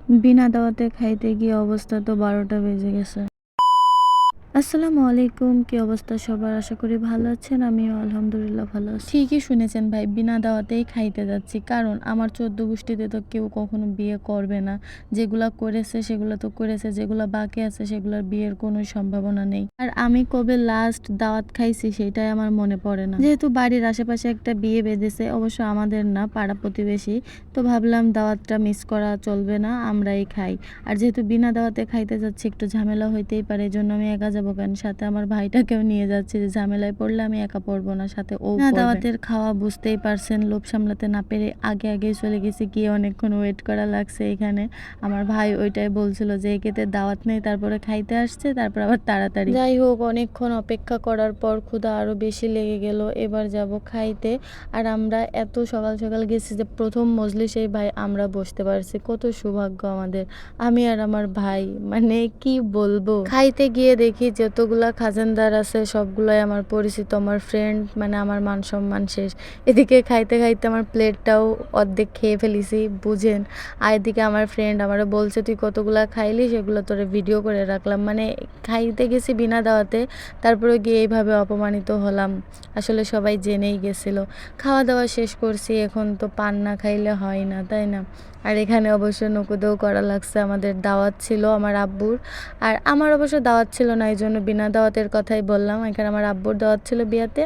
বিনা দাওয়াতে খাইতে গিয়ে অবস্থা তো 12টা বেজে গেছে। আসসালামু আলাইকুম, কি অবস্থা সবার? আশা করি ভালো আছেন। আমিও আলহামদুলিল্লাহ ভালো আছি। ঠিকই শুনেছেন ভাই, বিনা দাওয়াতেই খাইতে যাচ্ছি, কারণ আমার 14 গোষ্ঠীতে তো কেউ কখনো বিয়ে করবে না। যেগুলা করেছে সেগুলো তো করেছে, যেগুলা বাকি আছে সেগুলোর বিয়ের কোনো সম্ভাবনা নেই। আর আমি কবে লাস্ট দাওয়াত খাইছি সেটাই আমার মনে পড়ে না। যেহেতু বাড়ির আশেপাশে একটা বিয়ে বেঁধেছে, অবশ্য আমাদের না, পাড়া প্রতিবেশী, তো ভাবলাম দাওয়াতটা মিস করা চলবে না, আমরাই খাই। আর যেহেতু বিনা দাওয়াতে খাইতে যাচ্ছি, একটু ঝামেলা হইতেই পারে, এই জন্য আমি একা যাবো কেন, সাথে আমার ভাইটাকেও নিয়ে যাচ্ছি, যে ঝামেলায় পড়লে আমি একা পড়বো না, সাথে ও পড়বে। দাওয়াতের খাওয়া বুঝতেই পারছেন, লোভ সামলাতে না পেরে আগেই চলে গেছি, গিয়ে অনেকক্ষণ ওয়েট করা লাগছে এখানে। আমার ভাই ওইটাই বলছিল যে একেতে দাওয়াত নেই, তারপরে খাইতে আসছে, তারপর আবার তাড়াতাড়ি। যাই হোক, অনেকক্ষণ অপেক্ষা করার পর ক্ষুধা আরো বেশি লেগে গেল। এবার যাব খাইতে। আর আমরা এত সকাল সকাল গেছি যে প্রথম মজলিসেই ভাই আমরা বসতে পারছি, কত সৌভাগ্য আমাদের, আমি আর আমার ভাই। মানে কি বলবো, খাইতে গিয়ে দেখি যতগুলা খাজানদার আছে সবগুলাই আমার পরিচিত, আমার ফ্রেন্ড, মানে আমার মান সম্মান শেষ। এদিকে খাইতে খাইতে আমার প্লেটটাও অর্ধেক খেয়ে ফেলিছি, বুঝেন। আর এদিকে আমার ফ্রেন্ড আমারে বলছে তুই কতগুলা খাইলি, সেগুলো তোরে ভিডিও করে রাখলাম। মানে খাইতে গেছি বিনা দাওয়াতে, তারপরে গিয়ে এইভাবে অপমানিত হলাম। আসলে সবাই জেনেই গেছিল। খাওয়া দাওয়া শেষ করছি, এখন তো পান না খাইলে হয় না, তাই না? আর এখানে অবশ্য নকুদেও করা লাগছে, আমাদের দাওয়াত ছিল আমার আব্বুর। আর আমার অবশ্য দাওয়াত ছিল না, এই জন্য বিনা দাওয়াতের কথাই বললাম। এখানে আমার আব্বুর দাওয়াত ছিল বিয়াতে,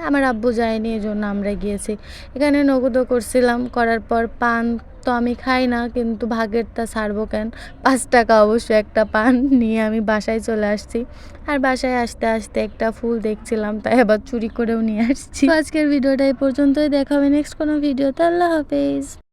আমার আব্বু যায়নি, এই জন্য আমরা গিয়েছি। এখানে নকুদও করছিলাম, করার পর পান তো আমি খাই না, কিন্তু ভাগেরটা ছাড়বো কেন, 5 টাকা অবশ্য একটা পান নিয়ে আমি বাসায় চলে আসছি। আর বাসায় আসতে আসতে একটা ফুল দেখছিলাম, তাই আবার চুরি করেও নিয়ে আসছি। তো আজকের ভিডিওটা এই পর্যন্তই, দেখা হবে নেক্সট কোনো ভিডিওতে। আল্লাহ হাফেজ।